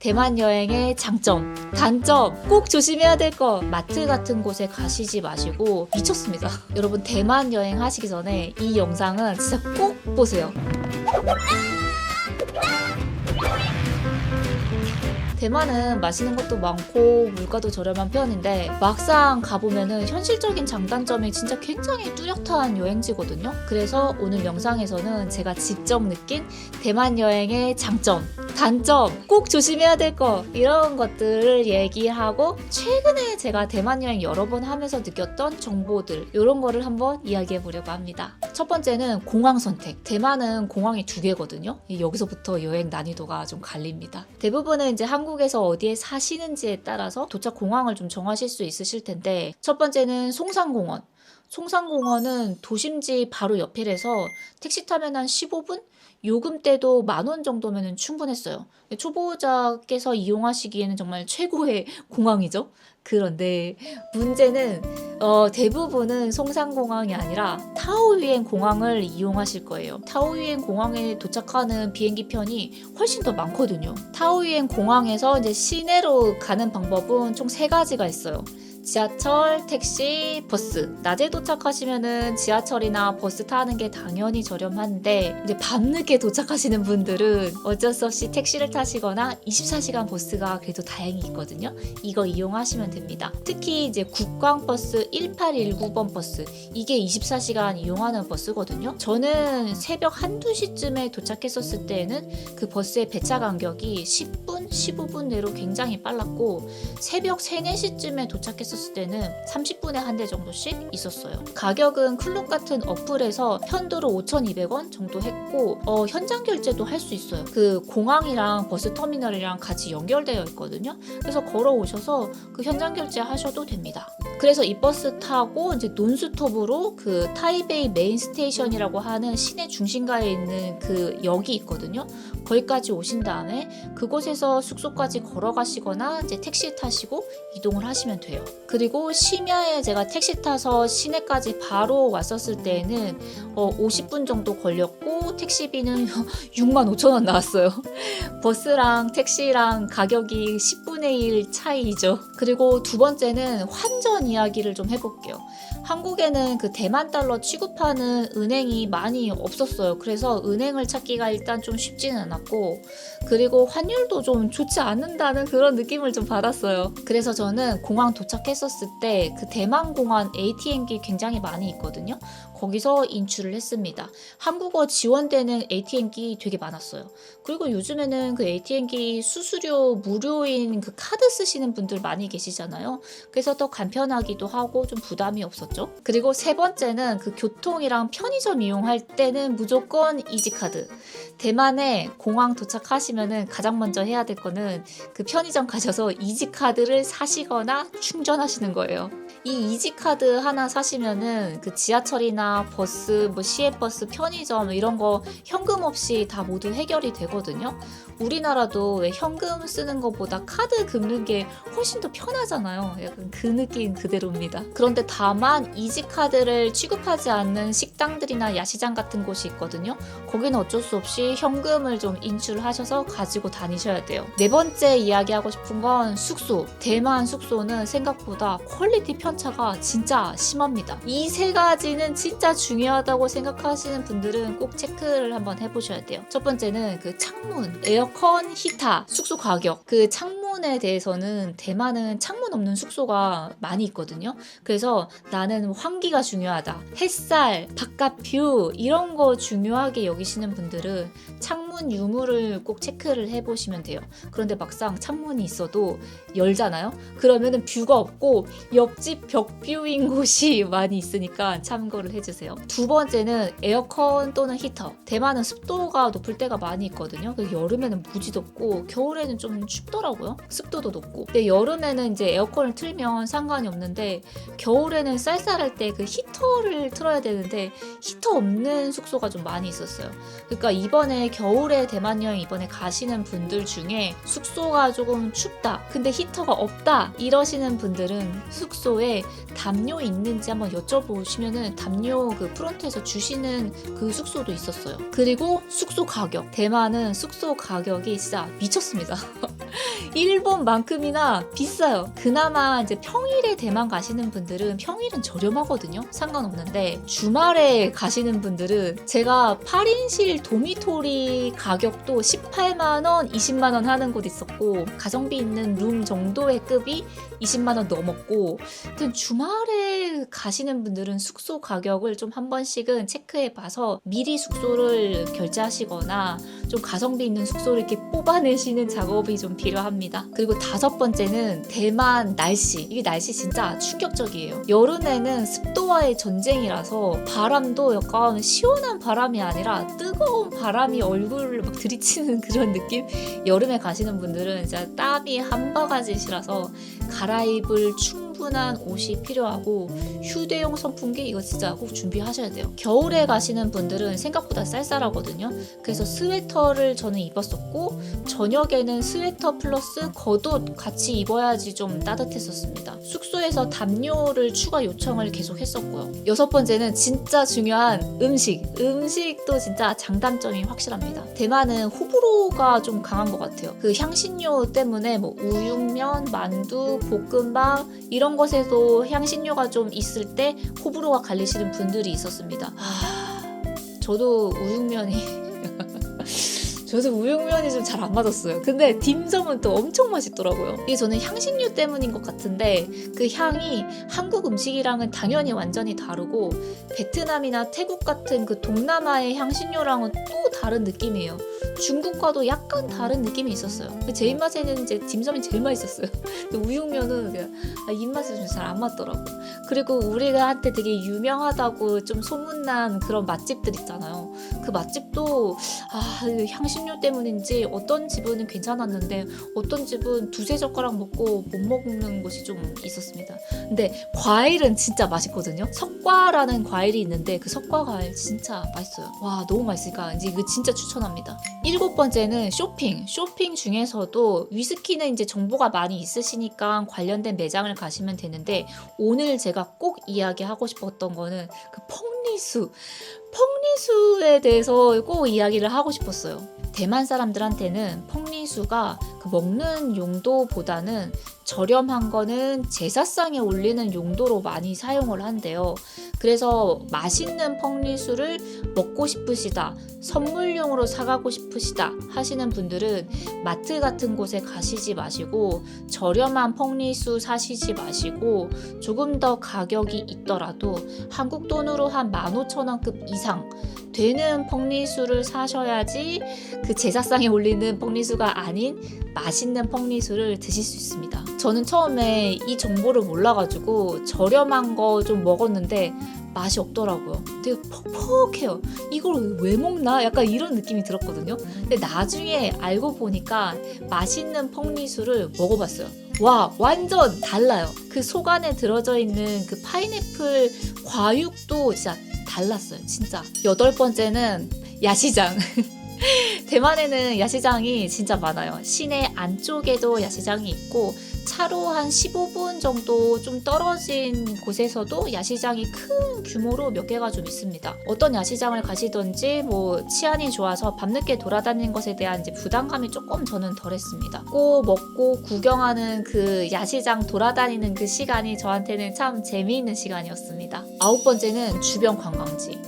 대만 여행의 장점, 단점, 꼭 조심해야 될 거. 마트 같은 곳에 가시지 마시고 미쳤습니다. 여러분 대만 여행 하시기 전에 이 영상은 진짜 꼭 보세요. 대만은 맛있는 것도 많고 물가도 저렴한 편인데 막상 가보면은 현실적인 장단점이 진짜 굉장히 뚜렷한 여행지거든요. 그래서 오늘 영상에서는 제가 직접 느낀 대만 여행의 장점, 단점, 꼭 조심해야 될 거 이런 것들을 얘기하고 최근에 제가 대만 여행 여러 번 하면서 느꼈던 정보들 이런 거를 한번 이야기해 보려고 합니다. 첫 번째는 공항 선택. 대만은 공항이 2개거든요. 여기서부터 여행 난이도가 좀 갈립니다. 대부분은 이제 한국에서 어디에 사시는지에 따라서 도착 공항을 좀 정하실 수 있으실 텐데 첫 번째는 송산공원. 송산공원은 도심지 바로 옆이라서 택시 타면 한 15분? 요금대도 10,000원 정도면 충분했어요. 초보자께서 이용하시기에는 정말 최고의 공항이죠. 그런데 문제는 대부분은 송산공항이 아니라 타오유엔 공항을 이용하실 거예요. 타오유엔 공항에 도착하는 비행기 편이 훨씬 더 많거든요. 타오유엔 공항에서 이제 시내로 가는 방법은 총 3가지가 있어요. 지하철, 택시, 버스. 낮에 도착하시면은 지하철이나 버스 타는 게 당연히 저렴한데 이제 밤늦게 도착하시는 분들은 어쩔 수 없이 택시를 타시거나 24시간 버스가 그래도 다행히 있거든요. 이거 이용하시면 됩니다. 특히 이제 국광버스 1819번 버스 이게 24시간 이용하는 버스거든요. 저는 새벽 1, 2시쯤에 도착했었을 때에는 그 버스의 배차 간격이 10분, 15분 내로 굉장히 빨랐고 새벽 3, 4시쯤에 도착했었을 때는 30분에 한 대 정도씩 있었어요. 가격은 클럽 같은 어플에서 편도로 5,200원 정도 했고 현장 결제도 할 수 있어요. 그 공항이랑 버스 터미널이랑 같이 연결되어 있거든요. 그래서 걸어오셔서 그 현장 결제 하셔도 됩니다. 그래서 이 버스 타고 이제 논스톱으로 그 타이베이 메인 스테이션이라고 하는 시내 중심가에 있는 그 역이 있거든요. 거기까지 오신 다음에 그곳에서 숙소까지 걸어가시거나 이제 택시 타시고 이동을 하시면 돼요. 그리고 심야에 제가 택시 타서 시내까지 바로 왔었을 때에는 50분 정도 걸렸고 택시비는 65,000원 나왔어요. 버스랑 택시랑 가격이 10분의 1 차이죠. 그리고 두 번째는 환전 이야기를 좀 해볼게요. 한국에는 그 대만 달러 취급하는 은행이 많이 없었어요. 그래서 은행을 찾기가 일단 좀 쉽지는 않았고 그리고 환율도 좀 좋지 않는다는 그런 느낌을 좀 받았어요. 그래서 저는 공항 도착했었을 때 그 대만 공항 ATM기 굉장히 많이 있거든요. 거기서 인출을 했습니다. 한국어 지원되는 ATM기 되게 많았어요. 그리고 요즘에는 그 ATM기 수수료 무료인 그 카드 쓰시는 분들 많이 계시잖아요. 그래서 더 간편하기도 하고 좀 부담이 없었죠. 그리고 세 번째는 그 교통이랑 편의점 이용할 때는 무조건 이지카드. 대만에 공항 도착하시면은 가장 먼저 해야 될 거는 그 편의점 가셔서 이지카드를 사시거나 충전하시는 거예요. 이 이지카드 하나 사시면은 그 지하철이나 버스, 뭐 시외버스, 편의점 이런 거 현금 없이 다 모두 해결이 되거든요. 우리나라도 왜 현금 쓰는 것보다 카드 긁는 게 훨씬 더 편하잖아요. 약간 그 느낌 그대로입니다. 그런데 다만 이지카드를 취급하지 않는 식당들이나 야시장 같은 곳이 있거든요. 거기는 어쩔 수 없이 현금을 좀 인출하셔서 가지고 다니셔야 돼요. 네 번째 이야기하고 싶은 건 숙소. 대만 숙소는 생각보다 퀄리티 편차가 진짜 심합니다. 이 3가지는 진짜 중요하다고 생각하시는 분들은 꼭 체크를 한번 해보셔야 돼요. 첫 번째는 그 창문, 에어컨, 히터, 숙소 가격. 그 창문에 대해서는 대만은 창문 없는 숙소가 많이 있거든요. 그래서 나는 환기가 중요하다. 햇살, 바깥 뷰 이런 거 중요하게 여기시는 분들은 창문 유무를 꼭 체크를 해보시면 돼요. 그런데 막상 창문이 있어도 열잖아요. 그러면은 뷰가 없고 옆집 벽뷰인 곳이 많이 있으니까 참고를 해주세요. 두 번째는 에어컨 또는 히터. 대만은 습도가 높을 때가 많이 있거든요. 여름에는 무지 덥고 겨울에는 좀 춥더라고요. 습도도 높고. 근데 여름에는 이제 에어컨을 틀면 상관이 없는데 겨울에는 쌀쌀할 때 그 히터를 틀어야 되는데 히터 없는 숙소가 좀 많이 있었어요. 그러니까 이번에 겨울에 겨울에 대만 여행 이번에 가시는 분들 중에 숙소가 조금 춥다, 근데 히터가 없다 이러시는 분들은 숙소에 담요 있는지 한번 여쭤보시면은 담요 그 프론트에서 주시는 그 숙소도 있었어요. 그리고 숙소 가격, 대만은 숙소 가격이 진짜 미쳤습니다. 일본만큼이나 비싸요. 그나마 이제 평일에 대만 가시는 분들은 평일은 저렴하거든요. 상관없는데 주말에 가시는 분들은 제가 8인실 도미토리 가격도 18만원, 20만원 하는 곳 있었고 가성비 있는 룸 정도의 급이 20만원 넘었고, 하여튼 주말에 가시는 분들은 숙소 가격을 좀 한 번씩은 체크해 봐서 미리 숙소를 결제하시거나 좀 가성비 있는 숙소를 이렇게 뽑아내시는 작업이 좀 필요합니다. 그리고 5번째는 대만 날씨. 이게 날씨 진짜 충격적이에요. 여름에는 습도와의 전쟁이라서 바람도 약간 시원한 바람이 아니라 뜨거운 바람이 얼굴을 막 들이치는 그런 느낌? 여름에 가시는 분들은 진짜 땀이 한 바가지시라서 갈아입을 충분한 옷이 필요하고 휴대용 선풍기 이거 진짜 꼭 준비하셔야 돼요. 겨울에 가시는 분들은 생각보다 쌀쌀하거든요. 그래서 스웨터를 저는 입었었고 저녁에는 스웨터 플러스 겉옷 같이 입어야지 좀 따뜻했었습니다. 숙소에서 담요를 추가 요청을 계속 했었고요. 6번째는 진짜 중요한 음식도 진짜 장단점이 확실합니다. 대만은 호불호가 좀 강한 것 같아요. 그 향신료 때문에 뭐 우육면, 만두, 볶음밥 이런 것에도 향신료가 좀 있을 때 호불호가 갈리시는 분들이 있었습니다. 저도 우육면이 좀 잘 안 맞았어요. 근데 딤섬은 또 엄청 맛있더라고요. 이게 저는 향신료 때문인 것 같은데 그 향이 한국 음식이랑은 당연히 완전히 다르고 베트남이나 태국 같은 그 동남아의 향신료랑은 또 다른 느낌이에요. 중국과도 약간 다른 느낌이 있었어요. 제 입맛에는 이제 딤섬이 제일 맛있었어요. 우육면은 그냥 입맛이 좀 잘 안 맞더라고. 그리고 우리한테 되게 유명하다고 좀 소문난 그런 맛집들 있잖아요. 그 맛집도 향신료 때문인지 어떤 집은 괜찮았는데 어떤 집은 두세 젓가락 먹고 못 먹는 곳이 좀 있었습니다. 근데 과일은 진짜 맛있거든요. 석과라는 과일이 있는데 그 석과 과일 진짜 맛있어요. 와, 너무 맛있으니까 이제 이거 진짜 추천합니다. 7번째는 쇼핑 중에서도 위스키는 이제 정보가 많이 있으시니까 관련된 매장을 가시면 되는데 오늘 제가 꼭 이야기하고 싶었던 거는 그 펑리수에 대해서 꼭 이야기를 하고 싶었어요. 대만 사람들한테는 펑리수가 그 먹는 용도보다는 저렴한 거는 제사상에 올리는 용도로 많이 사용을 한대요. 그래서 맛있는 펑리수를 먹고 싶으시다, 선물용으로 사가고 싶으시다 하시는 분들은 마트 같은 곳에 가시지 마시고 저렴한 펑리수 사시지 마시고 조금 더 가격이 있더라도 한국 돈으로 한 15,000원급 이상 되는 펑리수를 사셔야지 그 제사상에 올리는 펑리수가 아닌 맛있는 펑리수를 드실 수 있습니다. 저는 처음에 이 정보를 몰라가지고 저렴한 거 좀 먹었는데 맛이 없더라고요. 되게 퍽퍽해요. 이걸 왜 먹나? 약간 이런 느낌이 들었거든요. 근데 나중에 알고 보니까 맛있는 펑리수를 먹어봤어요. 와, 완전 달라요. 그 속 안에 들어져 있는 그 파인애플 과육도 진짜 달랐어요. 진짜. 8번째는 야시장. 대만에는 야시장이 진짜 많아요. 시내 안쪽에도 야시장이 있고 차로 한 15분 정도 좀 떨어진 곳에서도 야시장이 큰 규모로 몇 개가 좀 있습니다. 어떤 야시장을 가시던지 뭐 치안이 좋아서 밤늦게 돌아다니는 것에 대한 이제 부담감이 조금 저는 덜했습니다. 먹고 구경하는 그 야시장 돌아다니는 그 시간이 저한테는 참 재미있는 시간이었습니다. 9번째는 주변 관광지.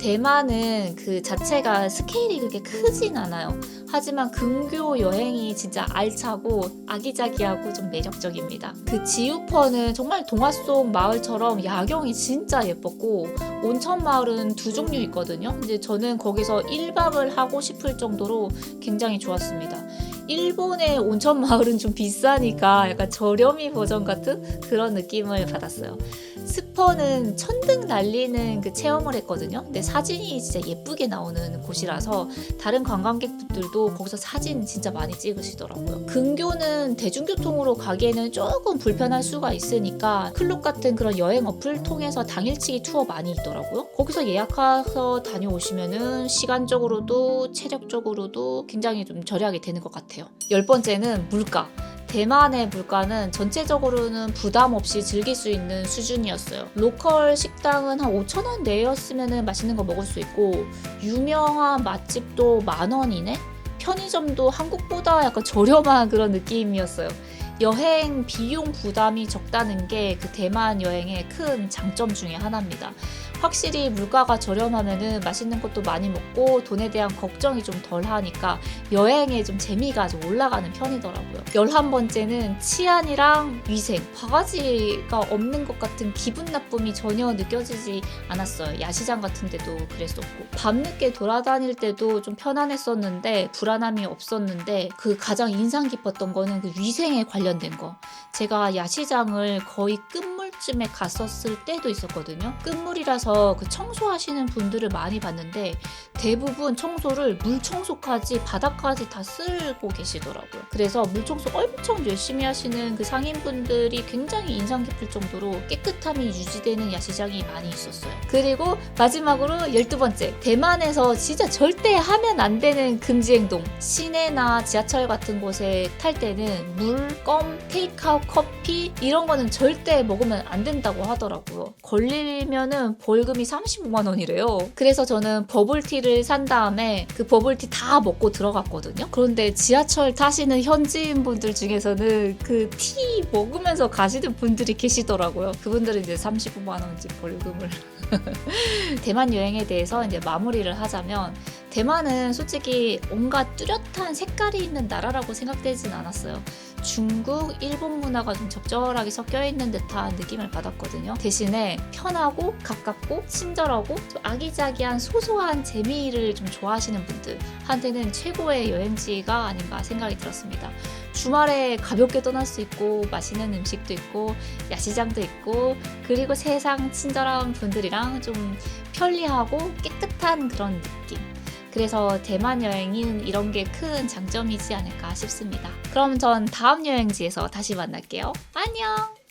대만은 그 자체가 스케일이 그렇게 크진 않아요. 하지만 근교 여행이 진짜 알차고 아기자기하고 좀 매력적입니다. 그 지우퍼는 정말 동화 속 마을처럼 야경이 진짜 예뻤고 온천 마을은 2종류 있거든요. 이제 저는 거기서 1박을 하고 싶을 정도로 굉장히 좋았습니다. 일본의 온천 마을은 좀 비싸니까 약간 저렴이 버전 같은 그런 느낌을 받았어요. 스퍼는 천등 날리는 그 체험을 했거든요. 근데 사진이 진짜 예쁘게 나오는 곳이라서 다른 관광객분들도 거기서 사진 진짜 많이 찍으시더라고요. 근교는 대중교통으로 가기에는 조금 불편할 수가 있으니까 클룩 같은 그런 여행 어플 통해서 당일치기 투어 많이 있더라고요. 거기서 예약해서 다녀오시면은 시간적으로도 체력적으로도 굉장히 좀 절약이 되는 것 같아요. 10번째는 물가. 대만의 물가는 전체적으로는 부담 없이 즐길 수 있는 수준이었어요. 로컬 식당은 한 5,000원 내였으면 맛있는 거 먹을 수 있고 유명한 맛집도 10,000원 이내? 편의점도 한국보다 약간 저렴한 그런 느낌이었어요. 여행 비용 부담이 적다는 게 그 대만 여행의 큰 장점 중에 하나입니다. 확실히 물가가 저렴하면은 맛있는 것도 많이 먹고 돈에 대한 걱정이 좀 덜 하니까 여행에 좀 재미가 좀 올라가는 편이더라고요. 11번째는 치안이랑 위생. 바가지가 없는 것 같은 기분 나쁨이 전혀 느껴지지 않았어요. 야시장 같은 데도 그랬었고. 밤늦게 돌아다닐 때도 좀 편안했었는데 불안함이 없었는데 그 가장 인상 깊었던 거는 그 위생에 관련된 거. 제가 야시장을 거의 끝물쯤에 갔었을 때도 있었거든요. 끝물이라서 그 청소하시는 분들을 많이 봤는데 대부분 청소를 물 청소까지 바닥까지 다 쓸고 계시더라고요. 그래서 물 청소 엄청 열심히 하시는 그 상인분들이 굉장히 인상 깊을 정도로 깨끗함이 유지되는 야시장이 많이 있었어요. 그리고 마지막으로 12번째, 대만에서 진짜 절대 하면 안 되는 금지 행동. 시내나 지하철 같은 곳에 탈 때는 물, 껌, 테이크아웃 커피 이런 거는 절대 먹으면 안 된다고 하더라고요. 걸리면은 벌금이 35만 원이래요. 그래서 저는 버블티를 산 다음에 그 버블티 다 먹고 들어갔거든요. 그런데 지하철 타시는 현지인 분들 중에서는 그 티 먹으면서 가시는 분들이 계시더라고요. 그분들은 이제 35만 원씩 벌금을 대만 여행에 대해서 이제 마무리를 하자면 대만은 솔직히 온갖 뚜렷한 색깔이 있는 나라라고 생각되진 않았어요. 중국, 일본 문화가 좀 적절하게 섞여 있는 듯한 느낌을 받았거든요. 대신에 편하고 가깝고 친절하고 좀 아기자기한 소소한 재미를 좀 좋아하시는 분들한테는 최고의 여행지가 아닌가 생각이 들었습니다. 주말에 가볍게 떠날 수 있고 맛있는 음식도 있고 야시장도 있고 그리고 세상 친절한 분들이랑 좀 편리하고 깨끗한 그런 느낌. 그래서 대만 여행은 이런 게 큰 장점이지 않을까 싶습니다. 그럼 전 다음 여행지에서 다시 만날게요. 안녕!